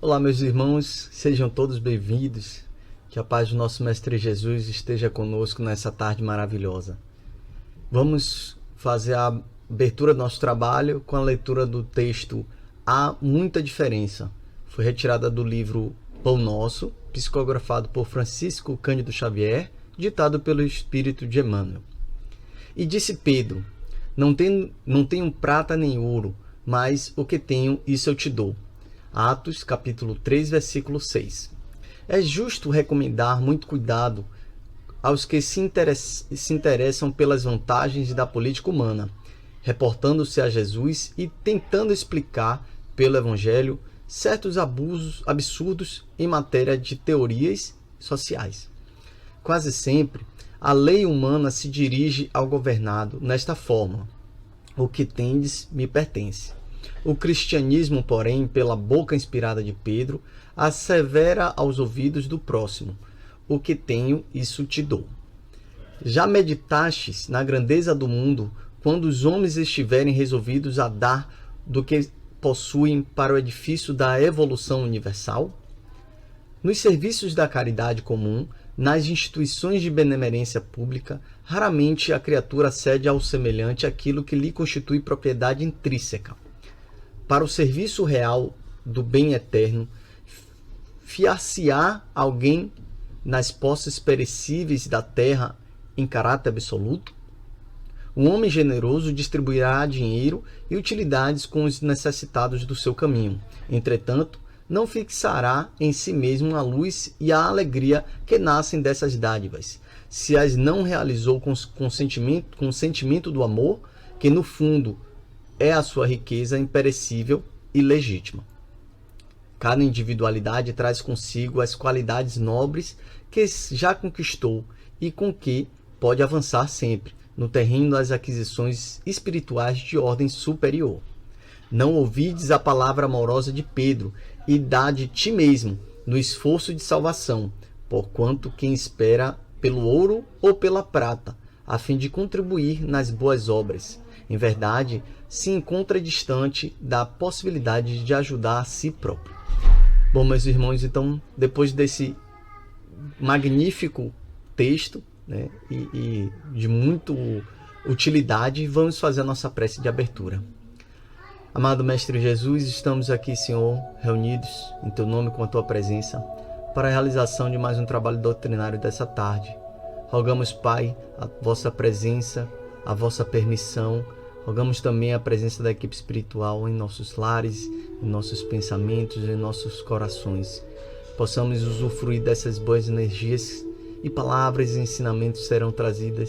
Olá, meus irmãos, sejam todos bem-vindos. Que a paz do nosso Mestre Jesus esteja conosco nessa tarde maravilhosa. Vamos fazer a abertura do nosso trabalho com a leitura do texto Há Muita Diferença. Foi retirada do livro Pão Nosso, psicografado por Francisco Cândido Xavier, ditado pelo Espírito de Emmanuel. E disse Pedro: Não tenho prata nem ouro, mas o que tenho, isso eu te dou. Atos, capítulo 3, versículo 6. É justo recomendar muito cuidado aos que se interessam pelas vantagens da política humana, reportando-se a Jesus e tentando explicar, pelo Evangelho, certos abusos absurdos em matéria de teorias sociais. Quase sempre, a lei humana se dirige ao governado nesta forma: o que tendes me pertence. O cristianismo, porém, pela boca inspirada de Pedro, assevera aos ouvidos do próximo: o que tenho, isso te dou. Já meditastes na grandeza do mundo quando os homens estiverem resolvidos a dar do que possuem para o edifício da evolução universal? Nos serviços da caridade comum, nas instituições de benemerência pública, raramente a criatura cede ao semelhante aquilo que lhe constitui propriedade intrínseca. Para o serviço real do bem eterno, fiar-se-á alguém nas posses perecíveis da terra em caráter absoluto? Um homem generoso distribuirá dinheiro e utilidades com os necessitados do seu caminho. Entretanto, não fixará em si mesmo a luz e a alegria que nascem dessas dádivas, se as não realizou com o sentimento do amor, que no fundo é a sua riqueza imperecível e legítima. Cada individualidade traz consigo as qualidades nobres que já conquistou e com que pode avançar sempre no terreno das aquisições espirituais de ordem superior. Não ouvides a palavra amorosa de Pedro e dá de ti mesmo no esforço de salvação, porquanto quem espera pelo ouro ou pela prata, a fim de contribuir nas boas obras, em verdade, se encontra distante da possibilidade de ajudar a si próprio. Bom, meus irmãos, então, depois desse magnífico texto, né, e de muita utilidade, vamos fazer a nossa prece de abertura. Amado Mestre Jesus, estamos aqui, Senhor, reunidos em Teu nome com a Tua presença, para a realização de mais um trabalho doutrinário dessa tarde. Rogamos, Pai, a Vossa presença, a Vossa permissão. Rogamos também a presença da equipe espiritual em nossos lares, em nossos pensamentos, em nossos corações. Possamos usufruir dessas boas energias e palavras e ensinamentos serão trazidas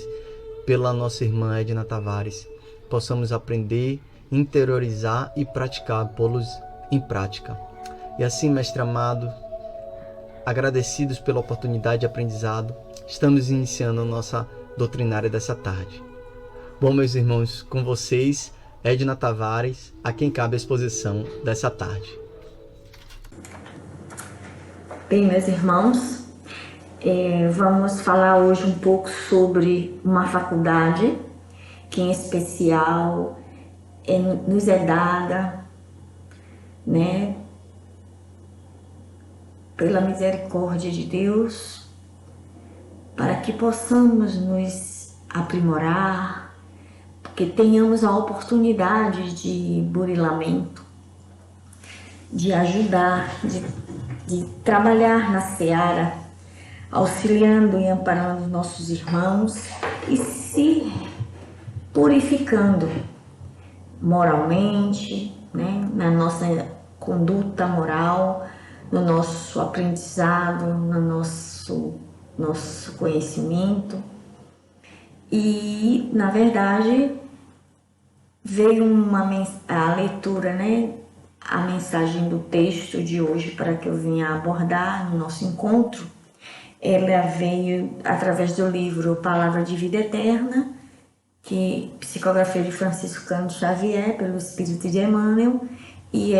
pela nossa irmã Edna Tavares. Possamos aprender, interiorizar e praticar, pô-los em prática. E assim, Mestre amado, agradecidos pela oportunidade de aprendizado, estamos iniciando a nossa doutrinária dessa tarde. Bom, meus irmãos, com vocês, Edna Tavares, a quem cabe a exposição dessa tarde. Bem, meus irmãos, vamos falar hoje um pouco sobre uma faculdade que, em especial, nos é dada, né, pela misericórdia de Deus, para que possamos nos aprimorar, que tenhamos a oportunidade de burilamento, de ajudar, de trabalhar na seara, auxiliando e amparando nossos irmãos e se purificando moralmente, né, na nossa conduta moral, no nosso aprendizado, no nosso conhecimento. E, na verdade, veio a leitura, né, a mensagem do texto de hoje para que eu venha abordar no nosso encontro. Ela veio através do livro Palavra de Vida Eterna, que psicografia de Francisco Cândido Xavier, pelo Espírito de Emmanuel, e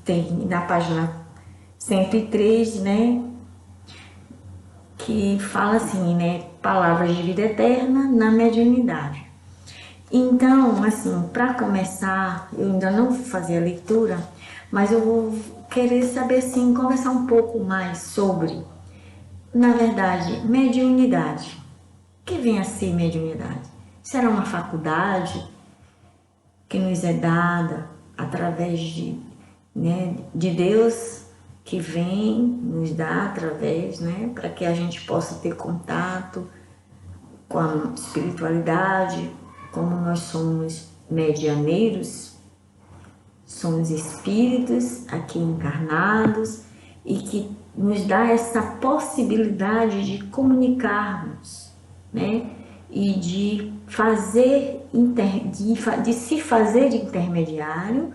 tem na página 103, né, que fala assim, né, Palavras de Vida Eterna na mediunidade. Então, assim, para começar, eu ainda não vou fazer a leitura, mas eu vou querer saber, assim, conversar um pouco mais sobre, na verdade, mediunidade. O que vem a ser mediunidade? Será uma faculdade que nos é dada através de Deus, que vem nos dá através, para que a gente possa ter contato com a espiritualidade, como nós somos medianeiros, somos espíritos aqui encarnados e que nos dá essa possibilidade de comunicarmos, e de fazer de se fazer intermediário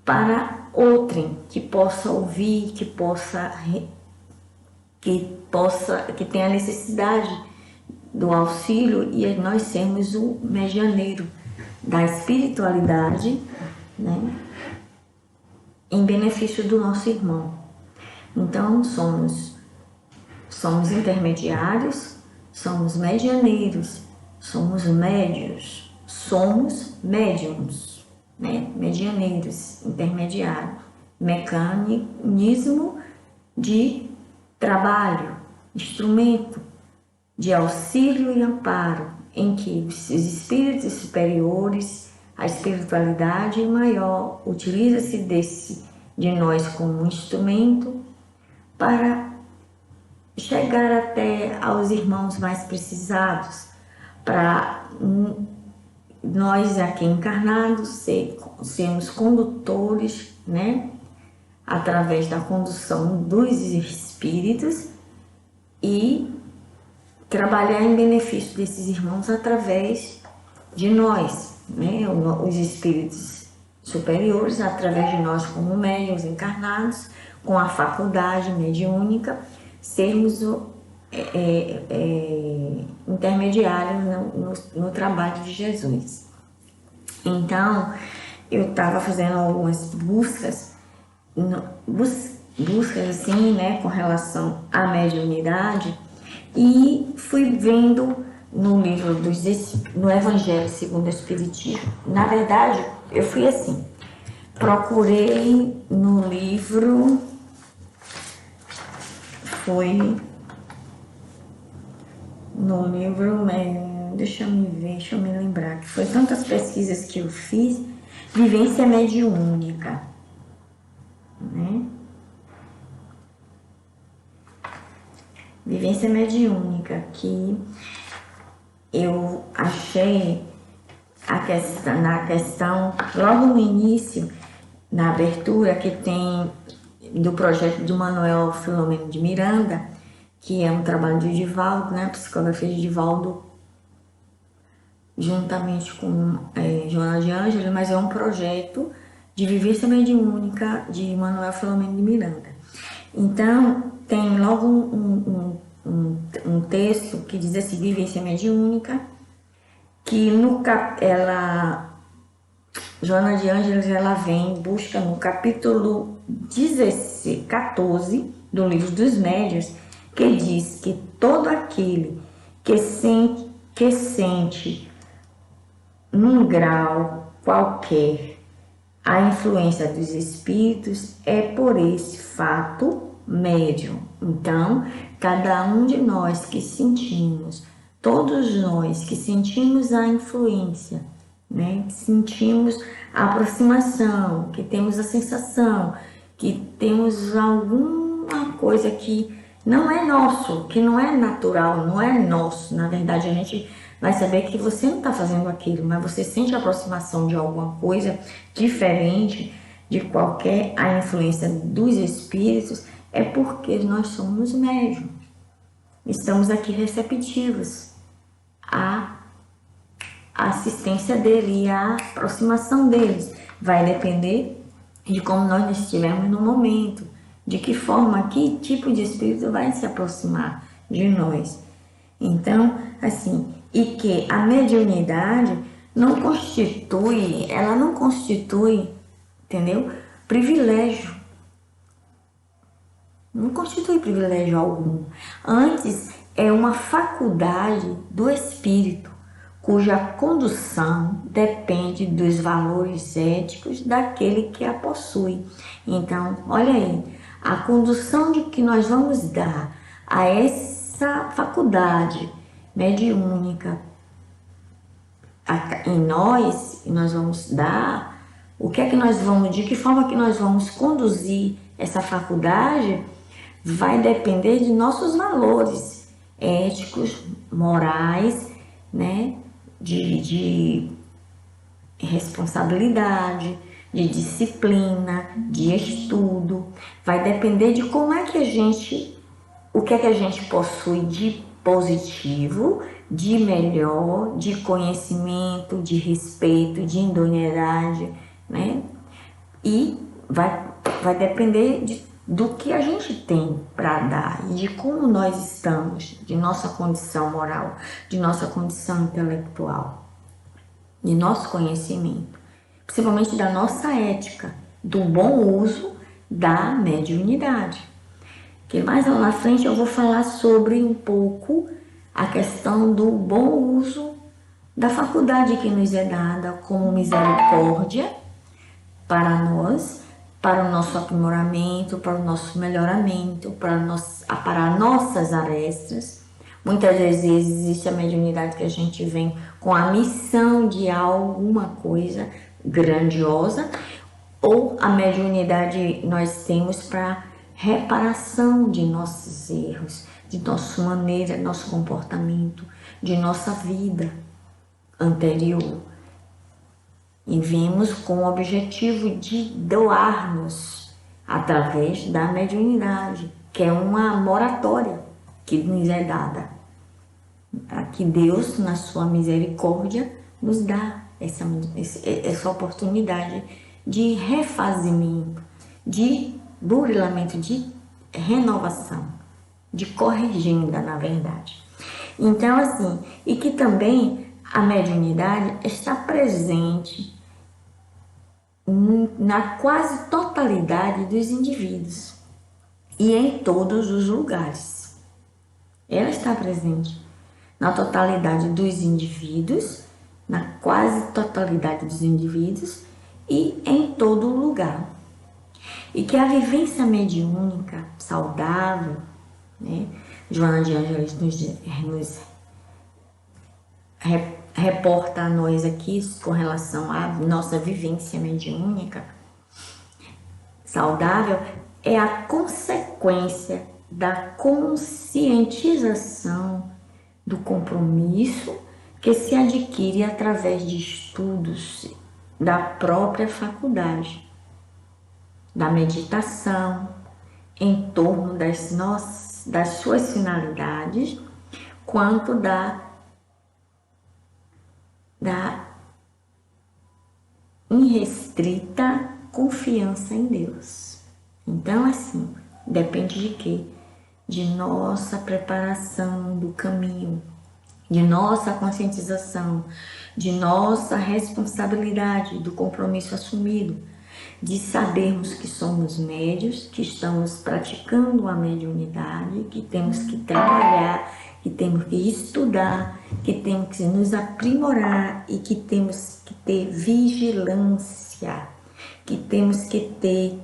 para outrem que possa ouvir, que tenha necessidade do auxílio, e nós sermos o medianeiro da espiritualidade, em benefício do nosso irmão. Então somos intermediários, somos medianeiros, somos médios, somos médiums, medianeiros, intermediários, mecanismo de trabalho, instrumento de auxílio e amparo, em que os espíritos superiores, a espiritualidade maior, utiliza-se de nós como instrumento para chegar até aos irmãos mais precisados, para nós aqui encarnados sermos condutores, através da condução dos espíritos, e trabalhar em benefício desses irmãos através de nós, os espíritos superiores, através de nós como médiuns encarnados, com a faculdade mediúnica, sermos intermediários no trabalho de Jesus. Então, eu estava fazendo algumas buscas assim, com relação à mediunidade, e fui vendo no livro no Evangelho segundo o Espiritismo. Na verdade, eu fui assim, procurei no livro, deixa eu me lembrar, que foi tantas pesquisas que eu fiz, vivência mediúnica, Vivência mediúnica, que eu achei na questão, logo no início, na abertura, que tem do projeto do Manuel Filomeno de Miranda, que é um trabalho de Divaldo, a psicografia de Divaldo, juntamente com Joana de Ângeles, mas é um projeto de vivência mediúnica de Manuel Filomeno de Miranda. Então, tem logo um texto que diz assim, vivência mediúnica, que Joana de Ângeles, ela busca no capítulo 14 do Livro dos Médiuns, que diz que todo aquele que sente num grau qualquer a influência dos espíritos é por esse fato médium. Então, cada um de nós que sentimos, todos nós que sentimos a influência, que sentimos a aproximação, que temos a sensação, que temos alguma coisa que não é nosso, que não é natural, não é nosso. Na verdade, a gente vai saber que você não está fazendo aquilo, mas você sente a aproximação de alguma coisa diferente de a influência dos espíritos, é porque nós somos médiuns. Estamos aqui receptivos à assistência dele e à aproximação deles. Vai depender de como nós estivermos no momento, de que forma, que tipo de espírito vai se aproximar de nós. Então, assim, e que a mediunidade não constitui, entendeu? Privilégio. Não constitui privilégio algum. Antes, é uma faculdade do espírito, cuja condução depende dos valores éticos daquele que a possui. Então, olha aí, a condução de que nós vamos dar a essa faculdade mediúnica em nós vamos dar, o que é que nós vamos, de que forma que nós vamos conduzir essa faculdade, vai depender de nossos valores éticos, morais, né, de responsabilidade, de disciplina, de estudo. Vai depender de como é que o que é que a gente possui de positivo, de melhor, de conhecimento, de respeito, de idoneidade, né? E vai depender do que a gente tem para dar e de como nós estamos, de nossa condição moral, de nossa condição intelectual, de nosso conhecimento, principalmente da nossa ética, do bom uso da mediunidade. Que mais lá na frente eu vou falar sobre um pouco a questão do bom uso da faculdade que nos é dada como misericórdia para nós, para o nosso aprimoramento, para o nosso melhoramento, para nossas arestas. Muitas vezes existe a mediunidade que a gente vem com a missão de alguma coisa grandiosa, ou a mediunidade nós temos para reparação de nossos erros, de nossa maneira, nosso comportamento, de nossa vida anterior. E vimos com o objetivo de doar-nos através da mediunidade, que é uma moratória que nos é dada. Que Deus, na sua misericórdia, nos dá essa oportunidade de refazimento, de burilamento, de renovação, de corrigenda, na verdade. Então, assim, e que também a mediunidade está presente na quase totalidade dos indivíduos e em todos os lugares. Ela está presente na totalidade dos indivíduos, na quase totalidade dos indivíduos e em todo lugar. E que a vivência mediúnica saudável, né? Joana de Ângeles nos reporta a nós aqui com relação à nossa vivência mediúnica saudável, é a consequência da conscientização do compromisso que se adquire através de estudos da própria faculdade, da meditação, em torno das suas finalidades, quanto da irrestrita confiança em Deus. Então, assim, depende de quê? De nossa preparação do caminho, de nossa conscientização, de nossa responsabilidade, do compromisso assumido, de sabermos que somos médios, que estamos praticando a mediunidade, que temos que trabalhar, que temos que estudar, que temos que nos aprimorar e que temos que ter vigilância, que temos que ter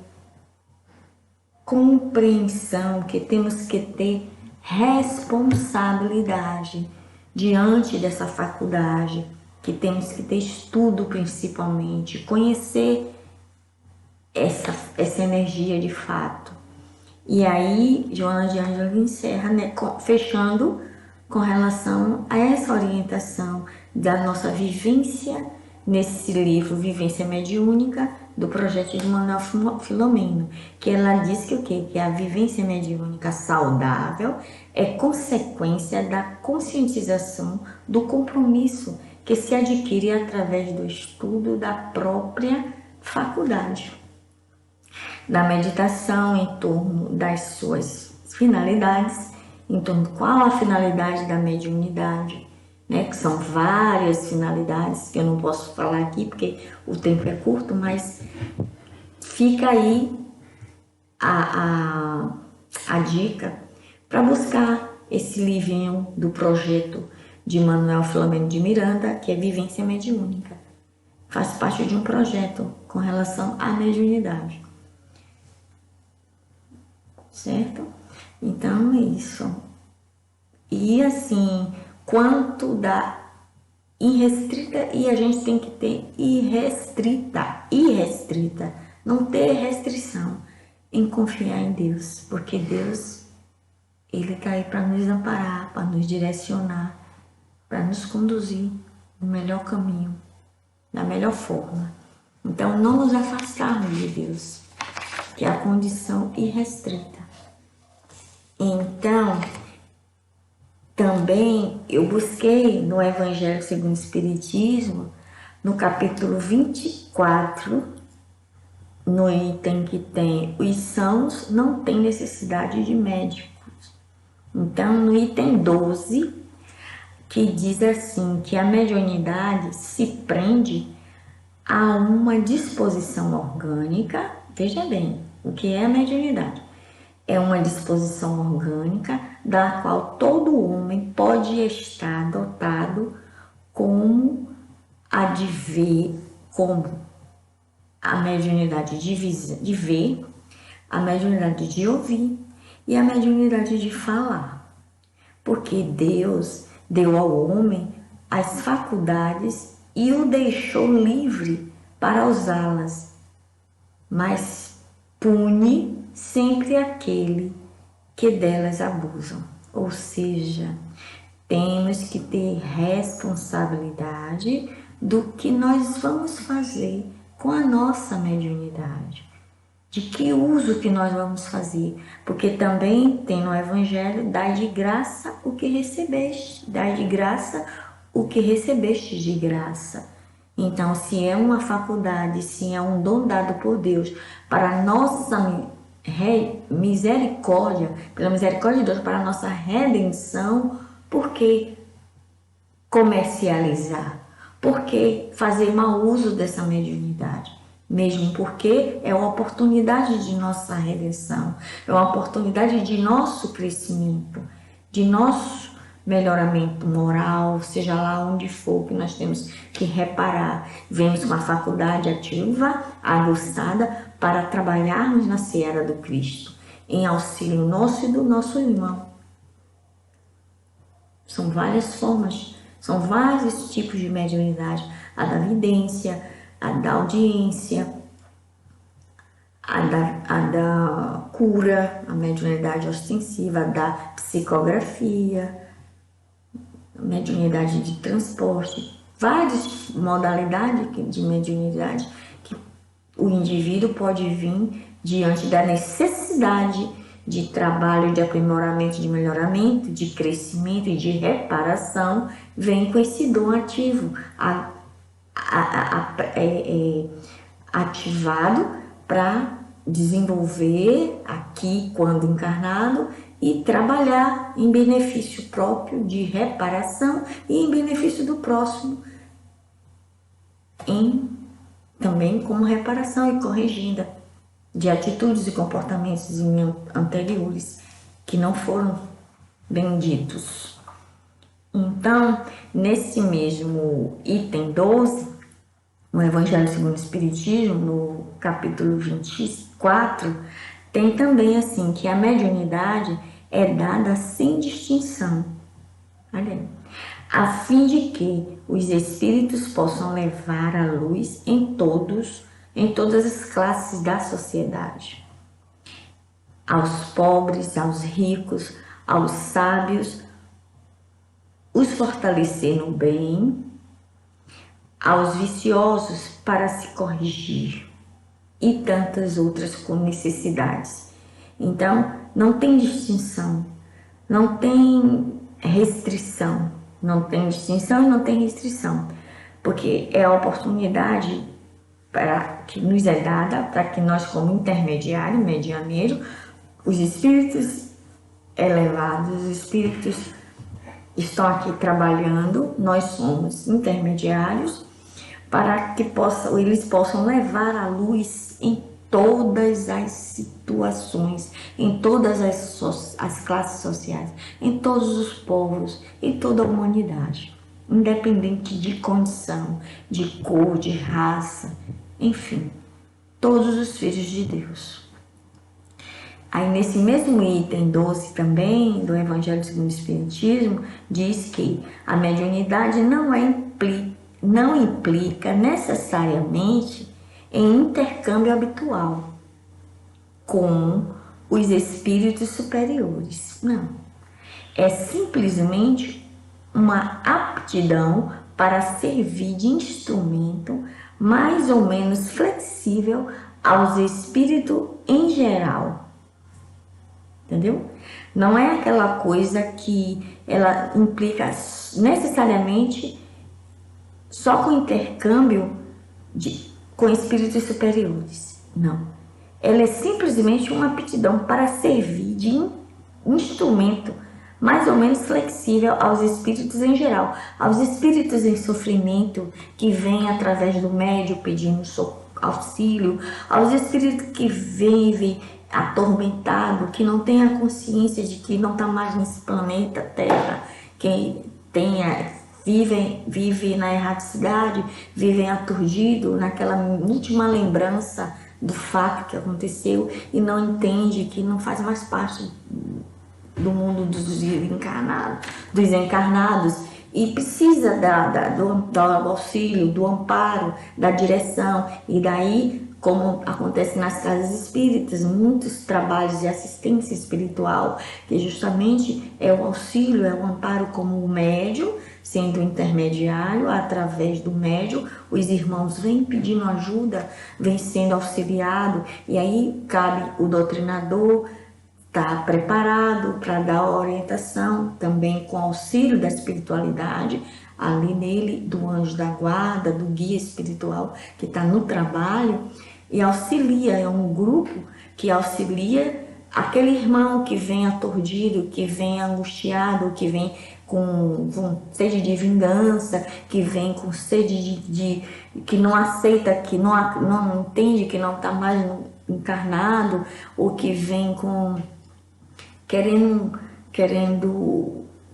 compreensão, que temos que ter responsabilidade diante dessa faculdade, que temos que ter estudo principalmente, conhecer essa energia de fato. E aí, Joana de Ângeles encerra, né, fechando com relação a essa orientação da nossa vivência nesse livro Vivência Mediúnica, do projeto de Manuel Filomeno, que ela diz que o quê? Que a vivência mediúnica saudável é consequência da conscientização do compromisso que se adquire através do estudo da própria faculdade, da meditação em torno das suas finalidades, em torno de qual a finalidade da mediunidade, né, que são várias finalidades que eu não posso falar aqui porque o tempo é curto, mas fica aí a dica para buscar esse livrinho do projeto de Manuel Filomeno de Miranda, que é Vivência Mediúnica. Faz parte de um projeto com relação à mediunidade. Certo? Então é isso. E assim, quanto da irrestrita, e a gente tem que ter irrestrita, não ter restrição em confiar em Deus, porque Deus, Ele está aí para nos amparar, para nos direcionar, para nos conduzir no melhor caminho, da melhor forma. Então, não nos afastarmos de Deus, que é a condição irrestrita. Então, também eu busquei no Evangelho segundo o Espiritismo, no capítulo 24, no item que tem os sãos não têm necessidade de médicos. Então, no item 12, que diz assim, que a mediunidade se prende a uma disposição orgânica. Veja bem, o que é a mediunidade? É uma disposição orgânica da qual todo homem pode estar dotado como a de ver, como a mediunidade de ver, a mediunidade de ouvir e a mediunidade de falar. Porque Deus deu ao homem as faculdades e o deixou livre para usá-las, mas pune sempre aquele que delas abusam. Ou seja, temos que ter responsabilidade do que nós vamos fazer com a nossa mediunidade. De que uso que nós vamos fazer. Porque também tem no Evangelho, dai de graça o que recebeste. Dai de graça o que recebeste de graça. Então, se é uma faculdade, se é um dom dado por Deus para a nossa misericórdia, pela misericórdia de Deus, para a nossa redenção, por que comercializar? Por que fazer mau uso dessa mediunidade? Mesmo porque é uma oportunidade de nossa redenção, é uma oportunidade de nosso crescimento, de nosso melhoramento moral, seja lá onde for que nós temos que reparar. Vemos com a faculdade ativa, aguçada, para trabalharmos na seara do Cristo, em auxílio nosso e do nosso irmão. São várias formas, são vários tipos de mediunidade, a da vidência, a da audiência, a da cura, a mediunidade ostensiva, a da psicografia, a mediunidade de transporte, várias modalidades de mediunidade que o indivíduo pode vir diante da necessidade de trabalho, de aprimoramento, de melhoramento, de crescimento e de reparação, vem com esse dom ativo, ativado para desenvolver aqui quando encarnado e trabalhar em benefício próprio de reparação e em benefício do próximo, também como reparação e corrigida de atitudes e comportamentos anteriores que não foram benditos. Então, nesse mesmo item 12, no Evangelho segundo o Espiritismo, no capítulo 24, tem também assim, que a mediunidade é dada sem distinção. Olha aí. A fim de que os espíritos possam levar a luz em todas as classes da sociedade. Aos pobres, aos ricos, aos sábios, os fortalecer no bem, aos viciosos para se corrigir e tantas outras com necessidades. Então, não tem distinção, não tem restrição, não tem distinção e não tem restrição, porque é a oportunidade que nos é dada para que nós, como intermediário, medianeiro, os espíritos elevados, os espíritos estão aqui trabalhando, nós somos intermediários, para que eles possam levar a luz em todas as situações situações, em todas as classes sociais, em todos os povos, em toda a humanidade, independente de condição, de cor, de raça, enfim, todos os filhos de Deus. Aí nesse mesmo item 12 também, do Evangelho segundo o Espiritismo, diz que a mediunidade não implica necessariamente em intercâmbio habitual com os espíritos superiores. Não. É simplesmente uma aptidão para servir de instrumento mais ou menos flexível aos espíritos em geral. Entendeu? Não é aquela coisa que ela implica necessariamente só com intercâmbio com espíritos superiores. Não. Ela é simplesmente uma aptidão para servir de instrumento mais ou menos flexível aos espíritos em geral, aos espíritos em sofrimento que vêm através do médium pedindo auxílio, aos espíritos que vivem atormentado, que não tem a consciência de que não está mais nesse planeta Terra, que vive na erraticidade, vivem aturdido naquela última lembrança do fato que aconteceu e não entende que não faz mais parte do mundo dos encarnados e precisa do auxílio, do amparo, da direção. E daí, como acontece nas casas espíritas, muitos trabalhos de assistência espiritual, que justamente é o auxílio, é o amparo como o médium, sendo o intermediário, através do médium, os irmãos vêm pedindo ajuda, vêm sendo auxiliado, e aí cabe o doutrinador estar preparado para dar a orientação, também com auxílio da espiritualidade, ali nele, do anjo da guarda, do guia espiritual que está no trabalho, e auxilia, é um grupo que auxilia aquele irmão que vem aturdido, que vem angustiado, que vem com sede de vingança, que vem com sede que não aceita, que não entende que não está mais encarnado, ou que vem com querendo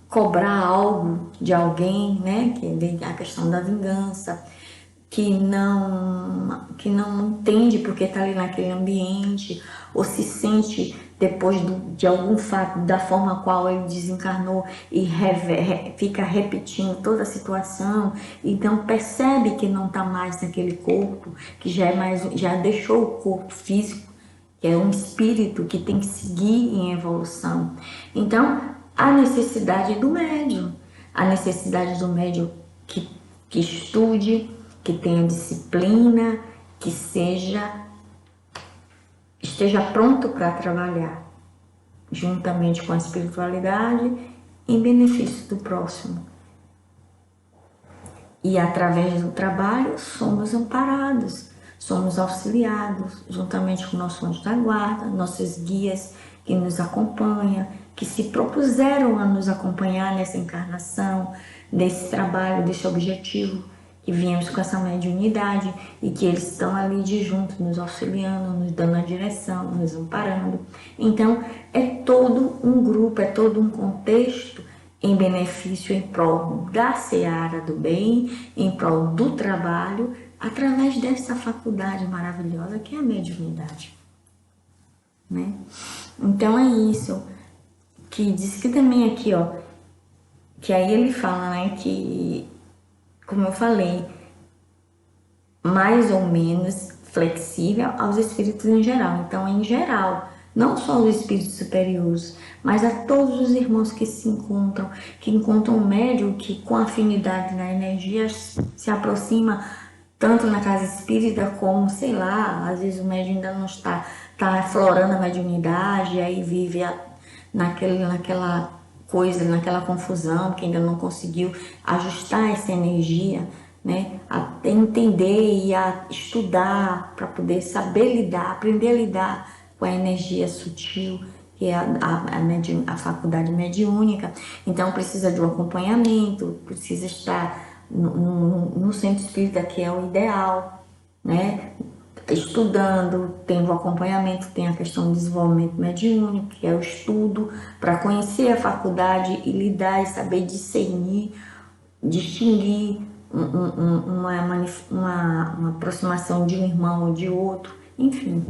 cobrar algo de alguém, né? Que vem a questão da vingança, que não entende porque está ali naquele ambiente, ou se sente depois de algum fato, da forma qual ele desencarnou e fica repetindo toda a situação, então percebe que não está mais naquele corpo, que já deixou o corpo físico, que é um espírito que tem que seguir em evolução. Então, a necessidade do médium que estude, que tenha disciplina, que esteja pronto para trabalhar, juntamente com a espiritualidade, em benefício do próximo. E através do trabalho somos amparados, somos auxiliados, juntamente com o nosso anjo da guarda, nossos guias que nos acompanham, que se propuseram a nos acompanhar nessa encarnação, desse trabalho, desse objetivo, que viemos com essa mediunidade e que eles estão ali de junto, nos auxiliando, nos dando a direção, nos amparando. Então, é todo um grupo, é todo um contexto em benefício, em prol da seara do bem, em prol do trabalho, através dessa faculdade maravilhosa que é a mediunidade, né? Então é isso, que diz que também aqui, ó, que aí ele fala, né, que, como eu falei, mais ou menos flexível aos espíritos em geral. Então, em geral, não só os espíritos superiores, mas a todos os irmãos que encontram um médium que com afinidade na energia se aproxima tanto na casa espírita como, sei lá, às vezes o médium ainda não está aflorando a mediunidade, aí vive naquela coisa, naquela confusão, que ainda não conseguiu ajustar essa energia, né? A entender e a estudar para poder saber lidar, aprender a lidar com a energia sutil, que é a faculdade mediúnica. Então precisa de um acompanhamento, precisa estar no centro espírita, que é o ideal, né? estudando, tendo acompanhamento, tem a questão do desenvolvimento mediúnico, que é o estudo para conhecer a faculdade e lidar e saber discernir, distinguir uma aproximação de um irmão ou de outro, enfim.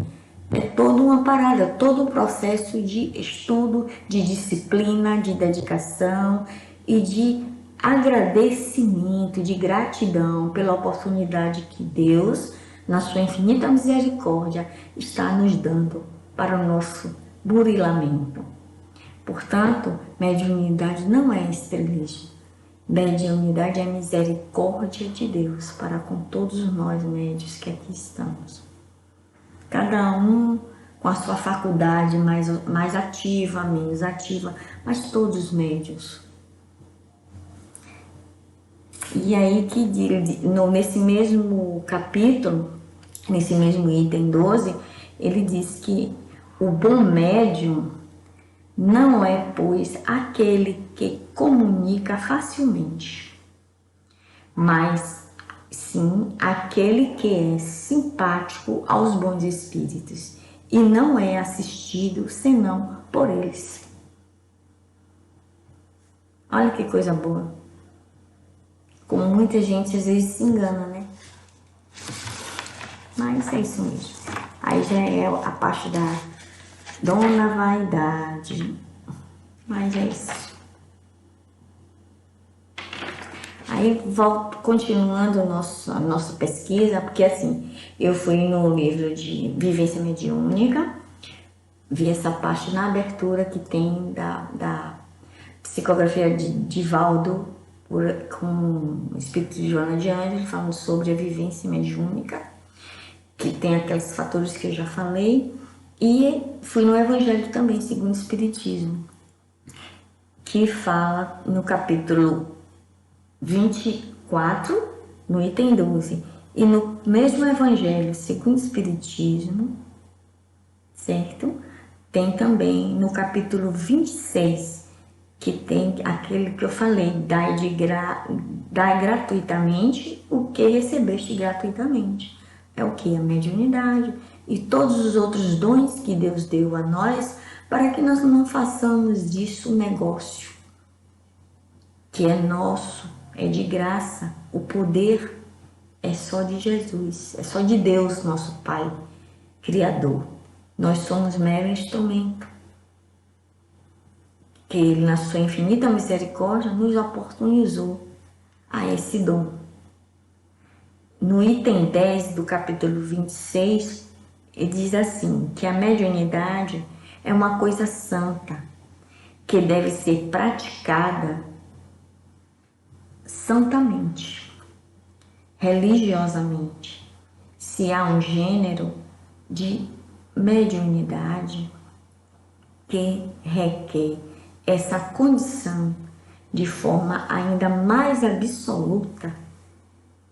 É toda uma parada, todo um processo de estudo, de disciplina, de dedicação e de agradecimento, de gratidão pela oportunidade que Deus, na sua infinita misericórdia, está nos dando para o nosso burilamento. Portanto, mediunidade não é estrelismo. Mediunidade é a misericórdia de Deus para com todos nós médios que aqui estamos. Cada um com a sua faculdade mais ativa, menos ativa, mas todos médios. E aí que nesse mesmo capítulo, nesse mesmo item 12, ele diz que o bom médium não é, pois, aquele que comunica facilmente, mas sim aquele que é simpático aos bons espíritos e não é assistido senão por eles. Olha que coisa boa. Como muita gente às vezes se engana, né? Mas é isso mesmo. Aí já é a parte da dona vaidade. Mas é isso. Aí volto continuando a nossa pesquisa, porque assim, eu fui no livro de Vivência Mediúnica, vi essa parte na abertura que tem da psicografia de Divaldo com o espírito de Joana de Ângeles, falando sobre a vivência mediúnica, que tem aqueles fatores que eu já falei, e fui no Evangelho também, segundo o Espiritismo, que fala no capítulo 24, no item 12, e no mesmo Evangelho, segundo o Espiritismo, certo? Tem também no capítulo 26, que tem aquele que eu falei, dai gratuitamente o que recebeste gratuitamente. É o que? A mediunidade e todos os outros dons que Deus deu a nós, para que nós não façamos disso um negócio, que é nosso, é de graça. O poder é só de Jesus, é só de Deus, nosso Pai, Criador. Nós somos mero instrumento, que Ele, na sua infinita misericórdia, nos oportunizou a esse dom. No item 10 do capítulo 26, ele diz assim, que a mediunidade é uma coisa santa, que deve ser praticada santamente, religiosamente. Se há um gênero de mediunidade que requer essa condição de forma ainda mais absoluta,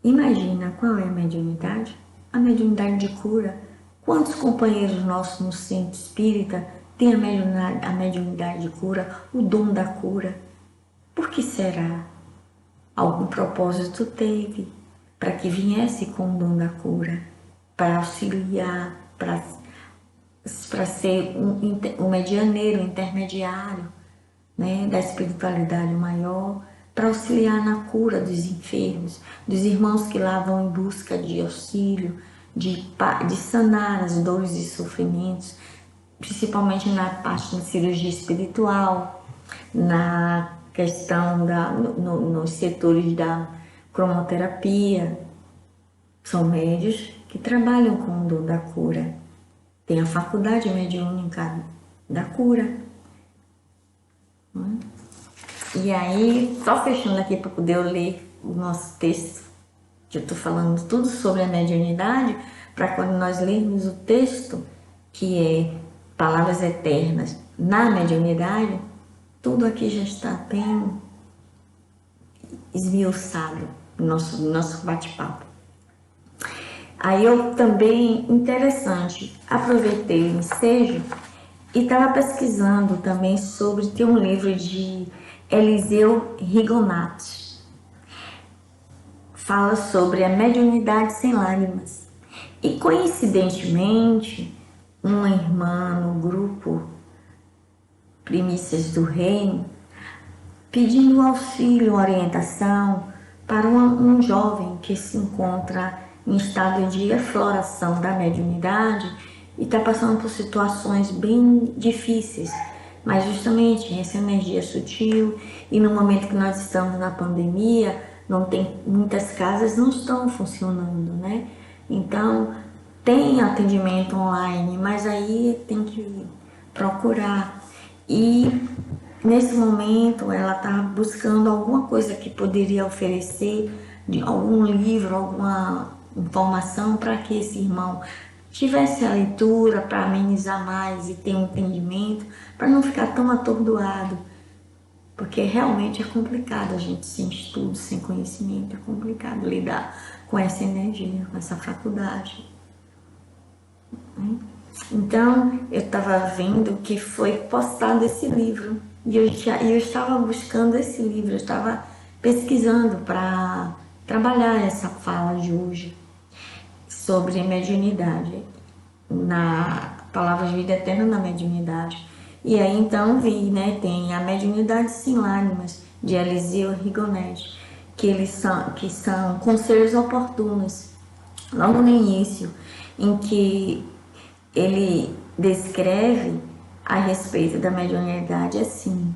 imagina qual é a mediunidade? A mediunidade de cura. Quantos companheiros nossos no centro espírita têm a mediunidade de cura, o dom da cura? Por que será? Algum propósito teve para que viesse com o dom da cura, para auxiliar, para ser um medianeiro, um intermediário, né, da espiritualidade maior, para auxiliar na cura dos enfermos, dos irmãos que lá vão em busca de auxílio, de sanar as dores e sofrimentos, principalmente na parte da cirurgia espiritual, na questão nos setores da cromoterapia. São médios que trabalham com o dom da cura, tem a faculdade mediúnica da cura. E aí, só fechando aqui para poder ler o nosso texto, que eu estou falando tudo sobre a mediunidade, para quando nós lermos o texto, que é Palavras Eternas na Mediunidade, tudo aqui já está bem esmiuçado no nosso bate-papo. Aí eu também, interessante, aproveitei o ensejo e estava pesquisando também sobre, tem um livro de Eliseu Rigonati, fala sobre a mediunidade sem lágrimas. E coincidentemente, uma irmã no grupo Primícias do Reino pedindo auxílio, orientação para um jovem que se encontra em estado de afloração da mediunidade e está passando por situações bem difíceis, mas justamente essa energia sutil, e no momento que nós estamos na pandemia, não tem, muitas casas não estão funcionando, né? Então tem atendimento online, mas aí tem que procurar. E nesse momento ela está buscando alguma coisa que poderia oferecer, de algum livro, alguma informação para que esse irmão tivesse a leitura para amenizar mais e ter um entendimento, para não ficar tão atordoado, porque realmente é complicado a gente sem estudo, sem conhecimento, é complicado lidar com essa energia, com essa faculdade. Então eu estava vendo que foi postado esse livro e eu estava buscando esse livro, eu estava pesquisando para trabalhar essa fala de hoje sobre mediunidade, na Palavras de Vida Eterna na Mediunidade. E aí então vi, né, tem a Mediunidade Sem Lágrimas, de Eliseu Rigonetti, que são conselhos oportunos, logo no início, em que ele descreve a respeito da mediunidade assim,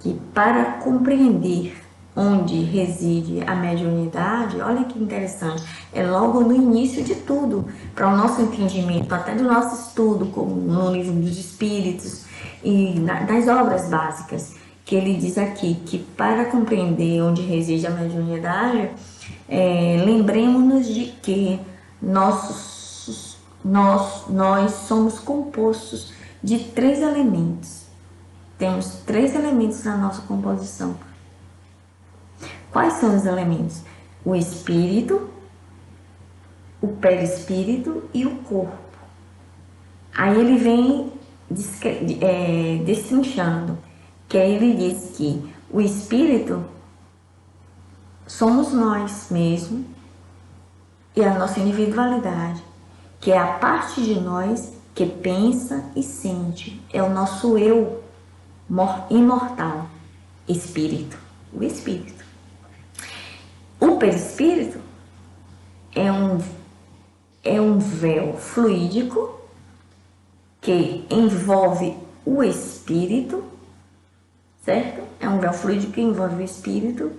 que para compreender onde reside a mediunidade, olha que interessante, é logo no início de tudo, para o nosso entendimento, até do nosso estudo, como no Livro dos Espíritos e das obras básicas, que ele diz aqui, que para compreender onde reside a mediunidade, lembremos-nos de que nós somos compostos de 3 elementos. Temos 3 elementos na nossa composição. Quais são os elementos? O espírito, o perispírito e o corpo. Aí ele vem destrinchando, que aí ele diz que o espírito somos nós mesmos e a nossa individualidade, que é a parte de nós que pensa e sente, é o nosso eu imortal, espírito, o espírito. O perispírito é um véu fluídico que envolve o espírito, certo? É um véu fluídico que envolve o espírito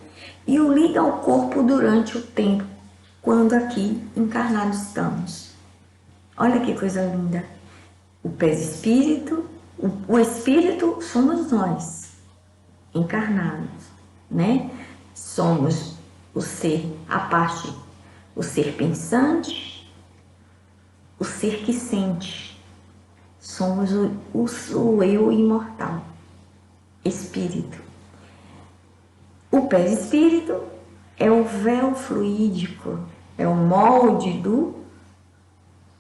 e o liga ao corpo durante o tempo, quando aqui encarnados estamos. Olha que coisa linda. O perispírito, o espírito somos nós, encarnados, né? Somos o ser, o ser pensante, o ser que sente. Somos o eu imortal, espírito. O perispírito é o véu fluídico, é o molde do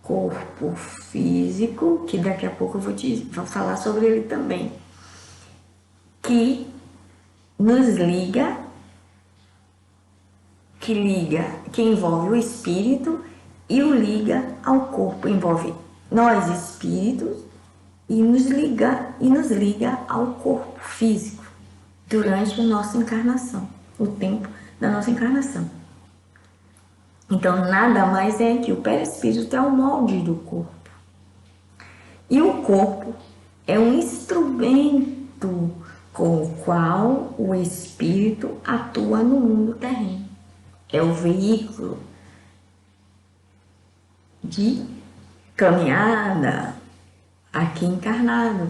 corpo físico, que daqui a pouco eu vou falar sobre ele também, que nos liga, que envolve o espírito e o liga ao corpo, envolve nós espíritos e nos liga ao corpo físico durante a nossa encarnação, o tempo da nossa encarnação. Então nada mais é que o perispírito é o molde do corpo e o corpo é um instrumento com o qual o espírito atua no mundo terreno. É o veículo de caminhada aqui encarnado,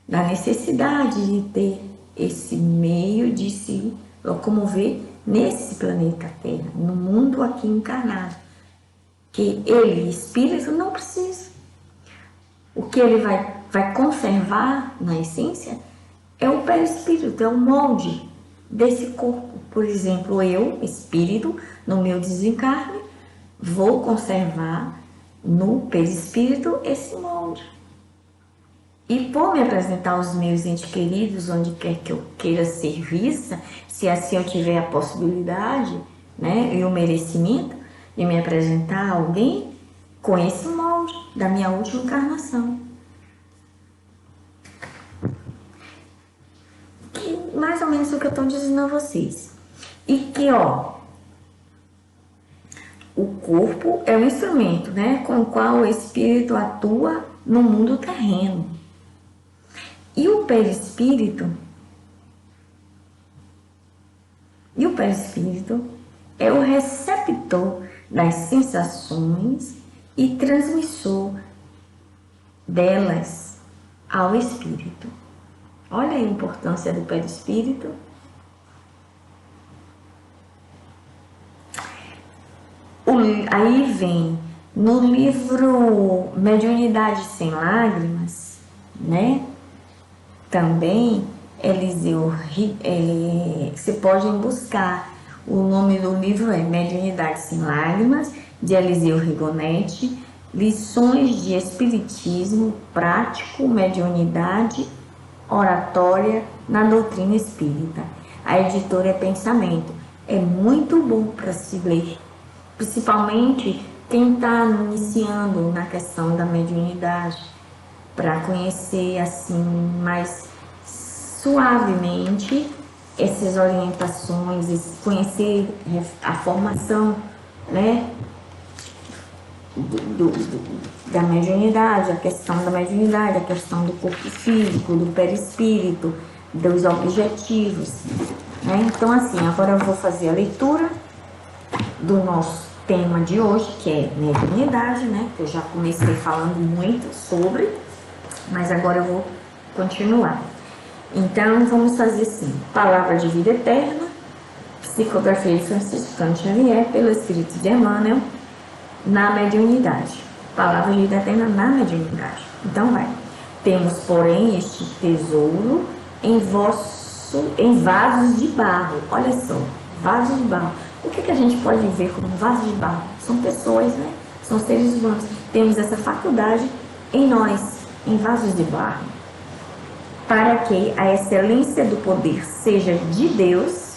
da necessidade de ter esse meio de se locomover nesse planeta Terra, no mundo aqui encarnado, que ele, espírito, não precisa. O que ele vai conservar na essência é o perispírito, é o molde desse corpo. Por exemplo, eu, espírito, no meu desencarne, vou conservar no perispírito esse molde. E por me apresentar aos meus entes queridos, onde quer que eu queira ser vista, se assim eu tiver a possibilidade, né, e o merecimento, e me apresentar a alguém com esse molde da minha última encarnação. Que mais ou menos o que eu estou dizendo a vocês. E que, o corpo é um instrumento, né, com o qual o espírito atua no mundo terreno. E o perispírito é o receptor das sensações e transmissor delas ao espírito. Olha a importância do perispírito. Aí vem no livro Mediunidade Sem Lágrimas, né? Também Eliseu, você pode buscar. O nome do livro é Mediunidade Sem Lágrimas, de Eliseu Rigonetti, Lições de Espiritismo Prático, Mediunidade, Oratória na Doutrina Espírita. A editora é Pensamento. É muito bom para se ler, principalmente quem está iniciando na questão da mediunidade, para conhecer assim mais suavemente essas orientações, conhecer a formação, né, da mediunidade, a questão da mediunidade, a questão do corpo físico, do perispírito, dos objetivos, né? Então, assim, agora eu vou fazer a leitura do nosso tema de hoje, que é mediunidade, né? Que eu já comecei falando muito sobre, mas agora eu vou continuar. Então, vamos fazer assim: Palavra de Vida Eterna, psicografia de Francisco Xavier, pelo Espírito de Emmanuel, na mediunidade. Palavra de Vida Eterna na mediunidade. Então, vai. Temos, porém, este tesouro em vasos de barro. Olha só, vasos de barro. O que a gente pode ver como vaso de barro? São pessoas, né? São seres humanos. Temos essa faculdade em nós, em vasos de barro, para que a excelência do poder seja de Deus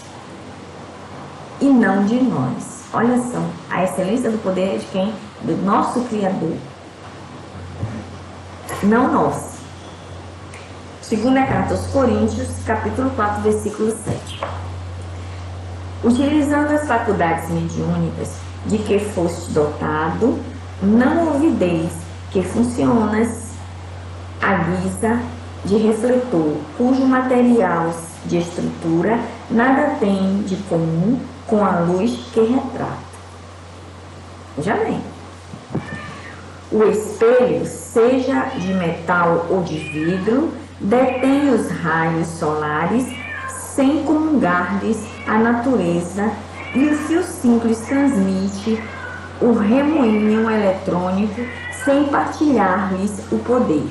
e não de nós. Olha só, a excelência do poder é de quem? Do nosso Criador, não nós. Segunda carta aos Coríntios, capítulo 4, versículo 7. Utilizando as faculdades mediúnicas de que foste dotado, não ouvideis que funcionas à guisa de refletor, cujo material de estrutura nada tem de comum com a luz que retrata. Já bem. O espelho, seja de metal ou de vidro, detém os raios solares sem comungar-lhes a natureza, e o fio simples transmite o remoinho eletrônico sem partilhar-lhes o poder.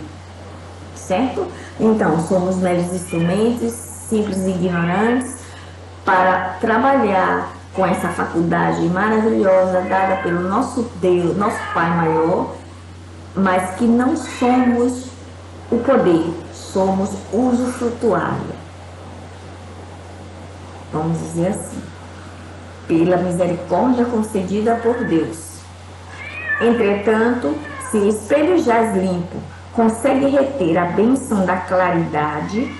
Certo? Então, somos meros instrumentos, simples e ignorantes, para trabalhar com essa faculdade maravilhosa dada pelo nosso Deus, nosso Pai maior, mas que não somos o poder, somos usufrutuário. Vamos dizer assim, pela misericórdia concedida por Deus. Entretanto, se o espelho jaz limpo consegue reter a bênção da claridade,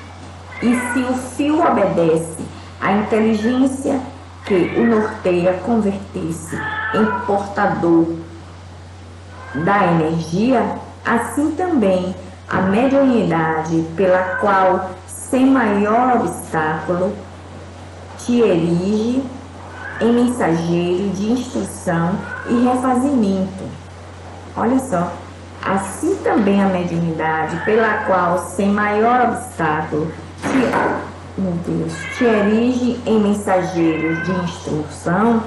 e se o fio obedece à inteligência que o norteia converter-se em portador da energia, assim também a mediunidade, pela qual, sem maior obstáculo, te erige em mensageiro de instrução e refazimento. Olha só, assim também a mediunidade, pela qual, sem maior obstáculo, te erige em mensageiro de instrução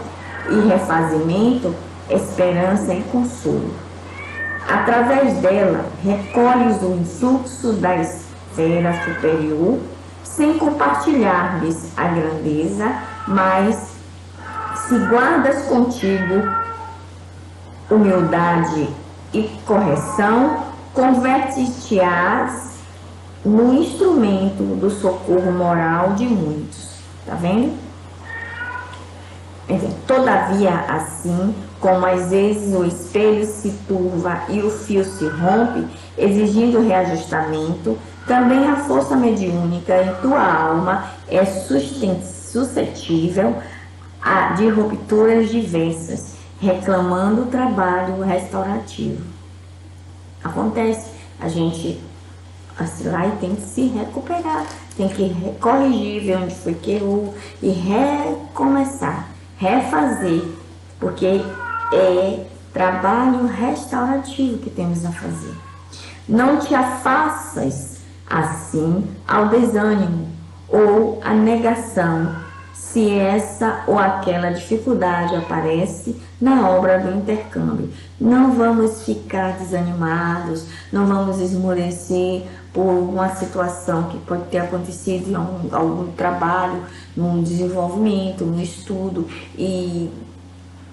e refazimento, esperança e consolo. Através dela, recolhes o influxo da esfera superior, sem compartilhar-lhes a grandeza, mas se guardas contigo humildade e correção, converte-te-ás no instrumento do socorro moral de muitos. Tá vendo? Todavia, assim, Como às vezes o espelho se turva e o fio se rompe, exigindo reajustamento, também a força mediúnica em tua alma é suscetível de rupturas diversas, reclamando o trabalho restaurativo. Acontece, a gente vacilar e tem que se recuperar, tem que corrigir, ver onde foi que errou e recomeçar, refazer, porque é trabalho restaurativo que temos a fazer. Não te afastas assim ao desânimo ou à negação, se essa ou aquela dificuldade aparece na obra do intercâmbio. Não vamos ficar desanimados, não vamos esmorecer por uma situação que pode ter acontecido em algum trabalho, num desenvolvimento, no estudo, e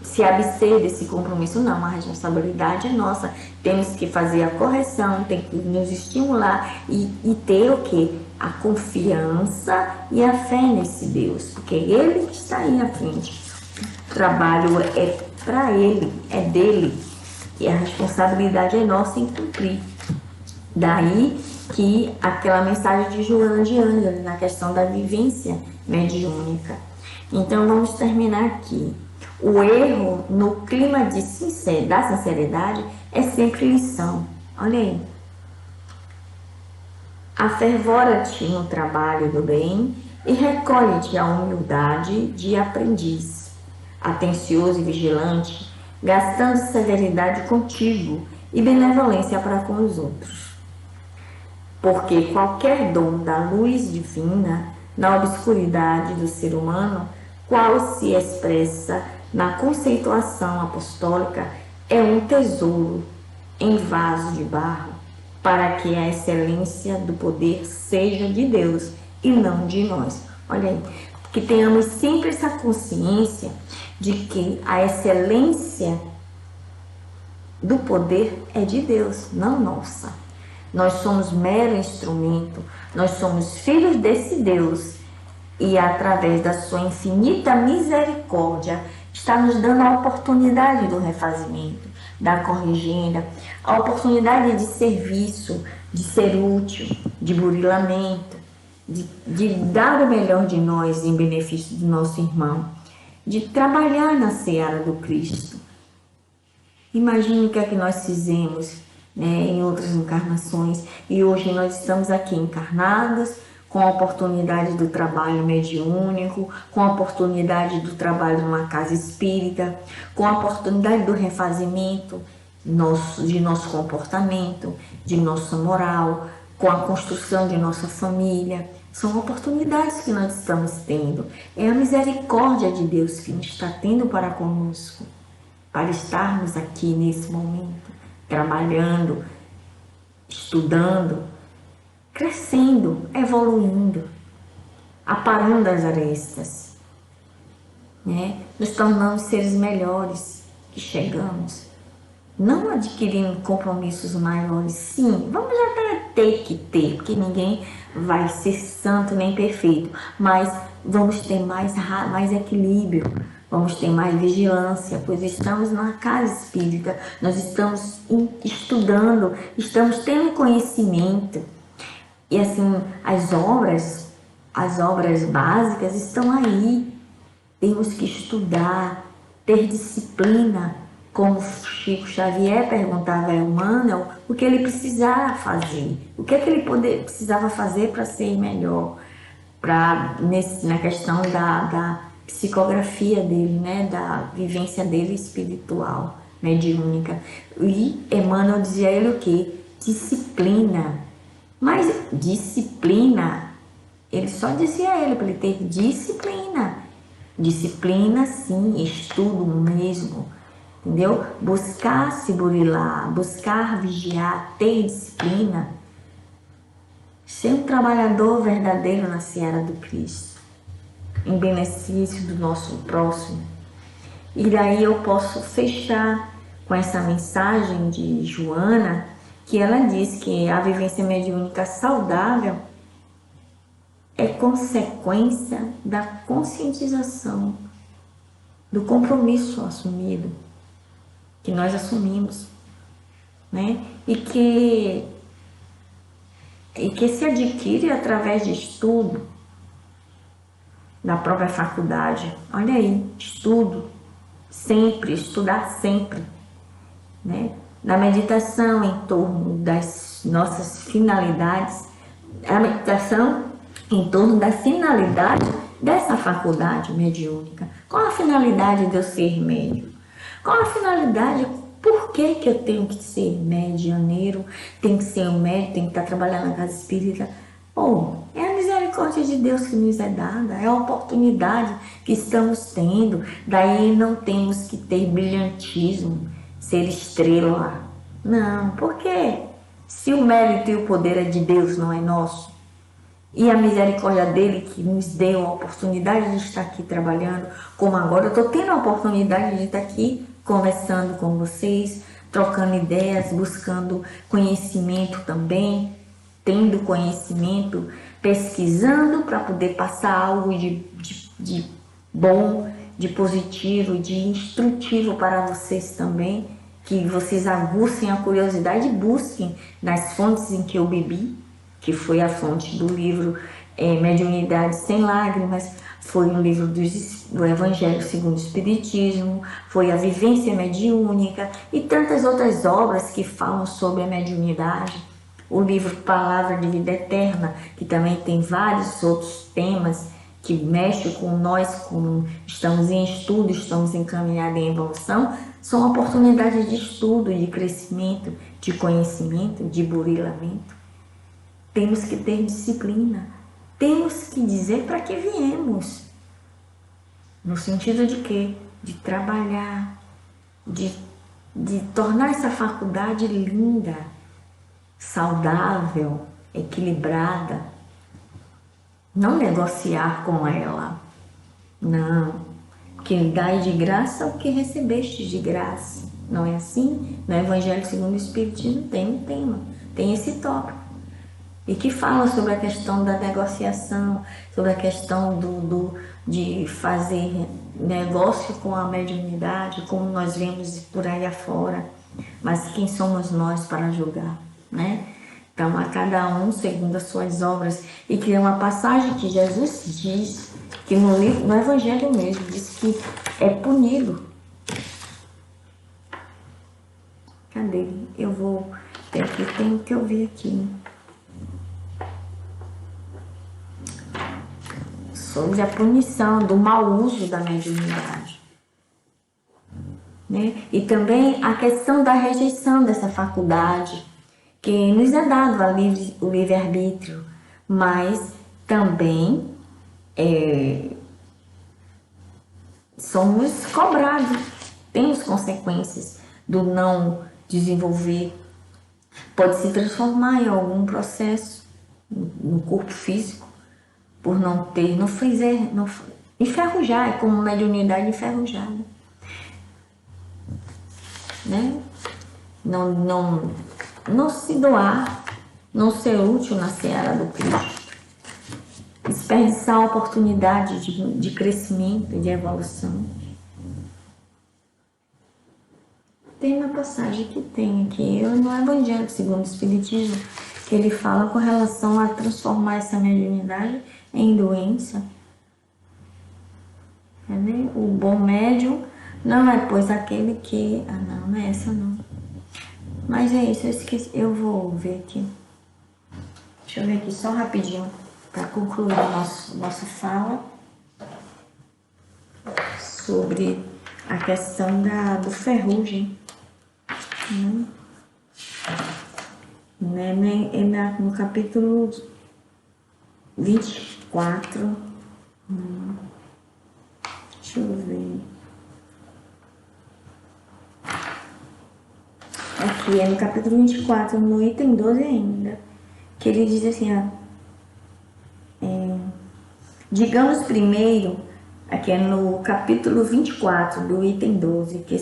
se abster desse compromisso. Não, a responsabilidade é nossa. Temos que fazer a correção, tem que nos estimular e ter o quê? A confiança e a fé nesse Deus, porque Ele que está aí à frente. O trabalho é para Ele, é dele, e a responsabilidade é nossa em cumprir. Daí que aquela mensagem de Joana de Ângeles na questão da vivência mediúnica. Então vamos terminar aqui. O erro no clima da sinceridade é sempre lição. Olha aí. Afervora-te no trabalho do bem e recolhe-te a humildade de aprendiz, atencioso e vigilante, gastando severidade contigo e benevolência para com os outros. Porque qualquer dom da luz divina na obscuridade do ser humano, qual se expressa na conceituação apostólica, é um tesouro em vaso de barro, para que a excelência do poder seja de Deus e não de nós. Olha aí, que tenhamos sempre essa consciência de que a excelência do poder é de Deus, não nossa. Nós somos mero instrumento, nós somos filhos desse Deus e através da sua infinita misericórdia está nos dando a oportunidade do refazimento, da corrigenda, a oportunidade de serviço, de ser útil, de burilamento, de dar o melhor de nós em benefício do nosso irmão, de trabalhar na seara do Cristo. Imagine o que é que nós fizemos, né, em outras encarnações, e hoje nós estamos aqui encarnados com a oportunidade do trabalho mediúnico, com a oportunidade do trabalho numa casa espírita, com a oportunidade do refazimento de nosso comportamento, de nossa moral, com a construção de nossa família. São oportunidades que nós estamos tendo. É a misericórdia de Deus que está tendo para conosco, para estarmos aqui nesse momento, trabalhando, estudando, crescendo, evoluindo, aparando as arestas, né? Nos tornando seres melhores que chegamos, não adquirindo compromissos maiores. Sim, vamos até ter que ter, porque ninguém vai ser santo nem perfeito, mas vamos ter mais equilíbrio, vamos ter mais vigilância, pois estamos na casa espírita, nós estamos estudando, estamos tendo conhecimento. E assim, as obras básicas estão aí. Temos que estudar, ter disciplina, como Chico Xavier perguntava a Emmanuel o que ele precisava fazer, o que é que ele precisava fazer para ser melhor, na questão da psicografia dele, né, da vivência dele espiritual, mediúnica. E Emmanuel dizia a ele o quê? Disciplina. Mas disciplina, ele só dizia a ele para ele ter disciplina. Disciplina, sim, estudo mesmo, entendeu? Buscar se burilar, buscar vigiar, ter disciplina. Ser um trabalhador verdadeiro na seara do Cristo, em benefício do nosso próximo. E daí eu posso fechar com essa mensagem de Joana, que ela diz que a vivência mediúnica saudável é consequência da conscientização, do compromisso assumido que nós assumimos, né? E que se adquire através de estudo, da própria faculdade. Olha aí, estudo, sempre, estudar sempre, né? Na meditação em torno das nossas finalidades, a meditação em torno da finalidade dessa faculdade mediúnica. Qual a finalidade de eu ser médium? Qual a finalidade? Por que que eu tenho que ser medianeiro? Tem que ser um médium, tem que estar trabalhando na casa espírita? É a misericórdia de Deus que nos é dada, é a oportunidade que estamos tendo. Daí não temos que ter brilhantismo, ser estrela. Não, porque se o mérito e o poder é de Deus, não é nosso, e a misericórdia dele que nos deu a oportunidade de estar aqui trabalhando, como agora eu estou tendo a oportunidade de estar aqui conversando com vocês, trocando ideias, buscando conhecimento também, tendo conhecimento, pesquisando para poder passar algo de bom, de positivo, de instrutivo para vocês também, que vocês aguçem a curiosidade e busquem nas fontes em que eu bebi, que foi a fonte do livro Mediunidade Sem Lágrimas, foi um livro do Evangelho segundo o Espiritismo, foi a Vivência Mediúnica e tantas outras obras que falam sobre a mediunidade. O livro Palavra de Vida Eterna, que também tem vários outros temas que mexem com nós, como estamos em estudo, estamos encaminhados em evolução, são oportunidades de estudo, de crescimento, de conhecimento, de burilamento. Temos que ter disciplina, temos que dizer para que viemos. No sentido de quê? De trabalhar, de tornar essa faculdade linda, saudável, equilibrada. Não negociar com ela. Não. Que dai de graça o que recebeste de graça. Não é assim? No Evangelho segundo o Espiritismo tem um tema, tem esse tópico. E que fala sobre a questão da negociação, sobre a questão de fazer negócio com a mediunidade, como nós vemos por aí afora. Mas quem somos nós para julgar, né? Então, a cada um segundo as suas obras. E que é uma passagem que Jesus diz, que no Evangelho mesmo, diz que é punido. Cadê? Eu vou ter que, tenho que ouvir aqui. Sobre a punição do mau uso da mediunidade, né? E também a questão da rejeição dessa faculdade, que nos é dado o livre-arbítrio, mas também somos cobrados, temos consequências do não desenvolver, pode se transformar em algum processo no corpo físico, por não ter, não enferrujar, é como mediunidade enferrujada, né? Não se doar, não ser útil na seara do Cristo, desperdiçar a oportunidade de crescimento e de evolução. Tem uma passagem que tem aqui no Evangelho segundo o Espiritismo, que ele fala com relação a transformar essa mediunidade em doença. O bom médium não é, pois, aquele que... não é essa não. Mas é isso, eu esqueci. Eu vou ver aqui. Deixa eu ver aqui só rapidinho, para concluir a nossa fala sobre a questão do ferrugem. No capítulo 24, deixa eu ver, aqui é no capítulo 24, no item 12 ainda, que ele diz assim, digamos primeiro, aqui é no capítulo 24 do item 12, que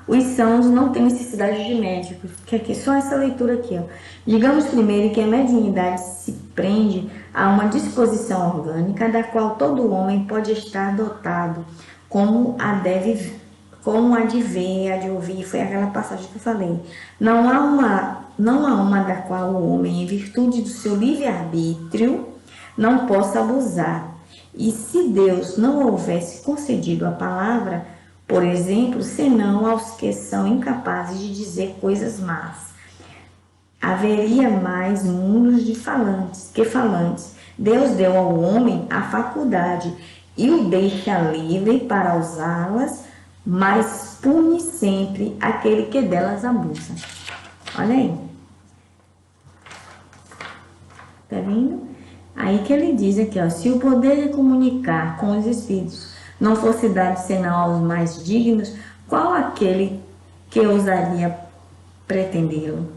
os sãos não têm necessidade de médico, que aqui só essa leitura aqui, Digamos primeiro que a mediunidade se prende a uma disposição orgânica da qual todo homem pode estar dotado, como a deve como a de ver, a de ouvir, foi aquela passagem que eu falei. Não há uma da qual o homem, em virtude do seu livre-arbítrio, não possa abusar. E se Deus não houvesse concedido a palavra, por exemplo, senão aos que são incapazes de dizer coisas más, haveria mais mundos de falantes que falantes. Deus deu ao homem a faculdade e o deixa livre para usá-las, mas pune sempre aquele que delas abusa. Olha aí. Tá vendo? Aí que ele diz aqui, ó, se o poder de comunicar com os espíritos não fosse dado senão aos mais dignos, qual aquele que ousaria pretendê-lo?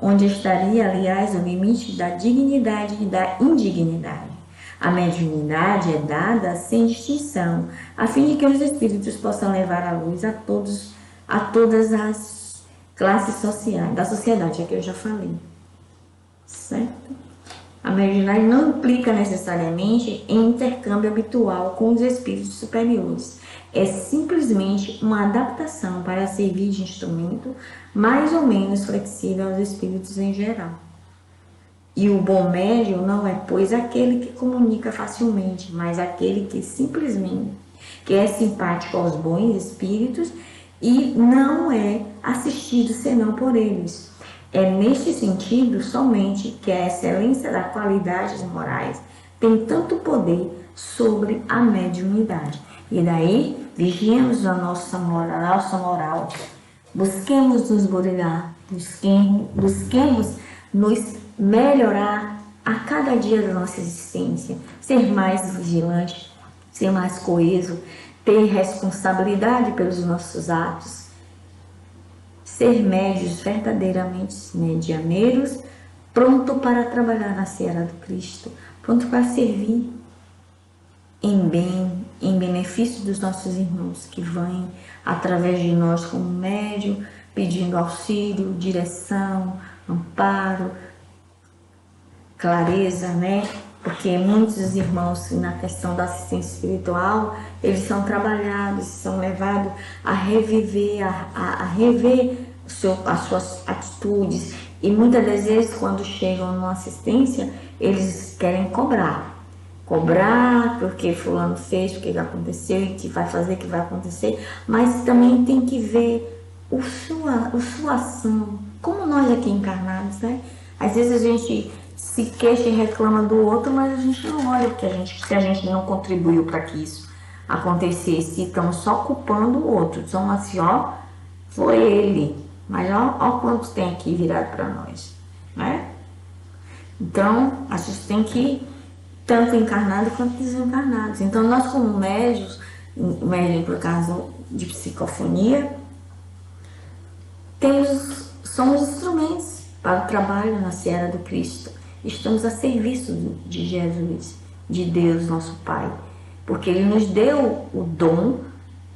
Onde estaria, aliás, o limite da dignidade e da indignidade? A mediunidade é dada sem distinção, a fim de que os espíritos possam levar à luz a todas as classes sociais, da sociedade, é que eu já falei. Certo? A mediunidade não implica necessariamente em intercâmbio habitual com os espíritos superiores. É simplesmente uma adaptação para servir de instrumento mais ou menos flexível aos espíritos em geral. E o bom médium não é, pois, aquele que comunica facilmente, mas aquele que é simpático aos bons espíritos e não é assistido senão por eles. É neste sentido somente que a excelência das qualidades morais tem tanto poder sobre a mediunidade. E daí, vigiemos a nossa moral, busquemos nos burilar, busquemos nos melhorar a cada dia da nossa existência, ser mais vigilante, ser mais coeso, ter responsabilidade pelos nossos atos, ser médios verdadeiramente medianeiros, pronto para trabalhar na seara do Cristo, pronto para servir em bem, em benefício dos nossos irmãos que vêm através de nós como médium, pedindo auxílio, direção, amparo, clareza, né? Porque muitos irmãos, na questão da assistência espiritual, eles são trabalhados, são levados a reviver, a rever as suas atitudes. E muitas das vezes, quando chegam numa assistência, eles querem cobrar porque fulano fez, o que aconteceu e que vai fazer, o que vai acontecer, mas também tem que ver a sua ação, como nós aqui encarnados, né? Às vezes a gente se queixa e reclama do outro, mas a gente não olha se a gente não contribuiu para que isso acontecesse, e estamos só culpando o outro, então assim, ó, foi ele, mas ó quanto tem aqui virado para nós, né? Então, a gente tem que tanto encarnados quanto desencarnados. Então, nós como médios, médium por causa de psicofonia, somos instrumentos para o trabalho na seara do Cristo. Estamos a serviço de Jesus, de Deus, nosso Pai, porque Ele nos deu o dom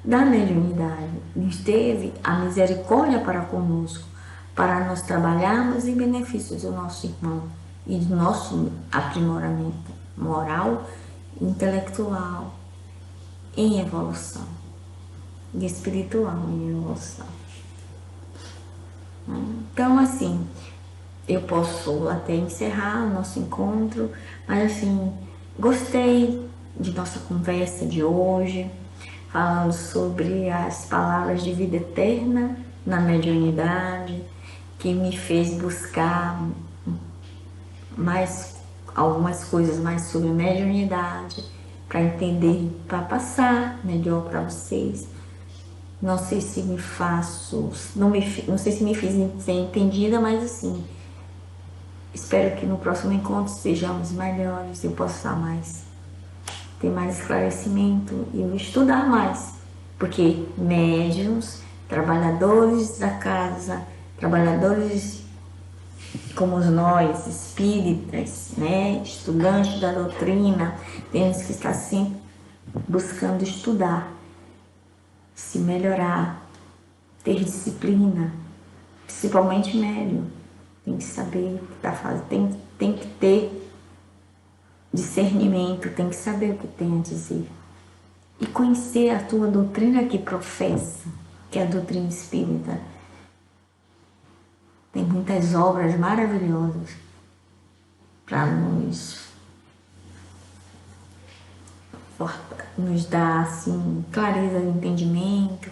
da mediunidade, nos teve a misericórdia para conosco, para nós trabalharmos em benefício do nosso irmão e do nosso aprimoramento moral, intelectual, em evolução, e espiritual em evolução. Então, assim, eu posso até encerrar o nosso encontro, mas assim, gostei de nossa conversa de hoje, falando sobre as palavras de vida eterna na mediunidade, que me fez buscar algumas coisas mais sobre mediunidade, para entender, para passar melhor para vocês. Não sei se me faço, não sei se me fiz ser entendida, mas assim, espero que no próximo encontro sejamos melhores, eu possa ter mais esclarecimento e eu estudar mais, porque médiuns, trabalhadores da casa, trabalhadores como nós, espíritas, né, estudantes da doutrina, temos que estar sempre buscando estudar, se melhorar, ter disciplina, principalmente médium, tem que saber o que está fazendo, tem que ter discernimento, tem que saber o que tem a dizer e conhecer a tua doutrina que professa, que a doutrina espírita tem muitas obras maravilhosas para nos dar assim, clareza de entendimento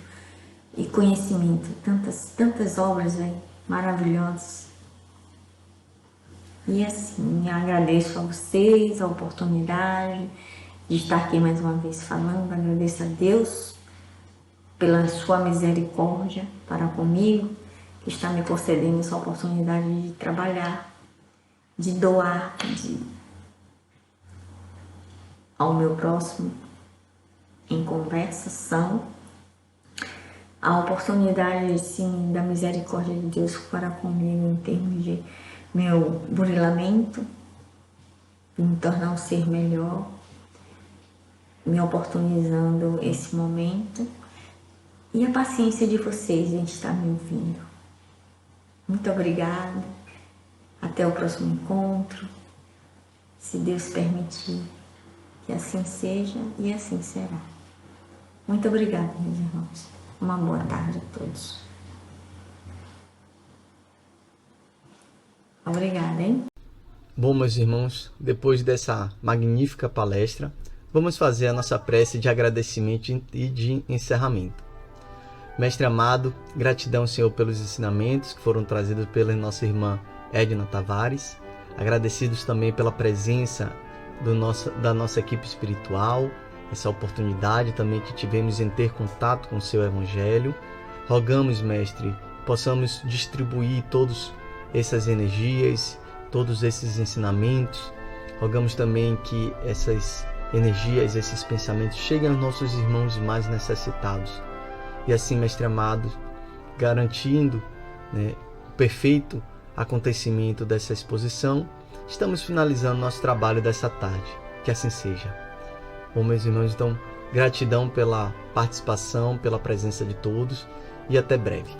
e conhecimento. Tantas obras maravilhosas. E assim, agradeço a vocês a oportunidade de estar aqui mais uma vez falando. Agradeço a Deus pela sua misericórdia para comigo, que está me concedendo essa oportunidade de trabalhar, de doar ao meu próximo em conversação, a oportunidade sim da misericórdia de Deus para comigo em termos de meu burilamento, de me tornar um ser melhor, me oportunizando esse momento, e a paciência de vocês em estar me ouvindo. Muito obrigada, até o próximo encontro, se Deus permitir, que assim seja e assim será. Muito obrigada, meus irmãos. Uma boa tarde a todos. Obrigada, hein? Bom, meus irmãos, depois dessa magnífica palestra, vamos fazer a nossa prece de agradecimento e de encerramento. Mestre amado, gratidão, Senhor, pelos ensinamentos que foram trazidos pela nossa irmã Edna Tavares. Agradecidos também pela presença da nossa equipe espiritual, essa oportunidade também que tivemos em ter contato com o seu Evangelho. Rogamos, Mestre, possamos distribuir todas essas energias, todos esses ensinamentos. Rogamos também que essas energias, esses pensamentos cheguem aos nossos irmãos mais necessitados. E assim, Mestre amado, garantindo, o perfeito acontecimento dessa exposição, estamos finalizando nosso trabalho dessa tarde. Que assim seja. Bom, meus irmãos, então, gratidão pela participação, pela presença de todos e até breve.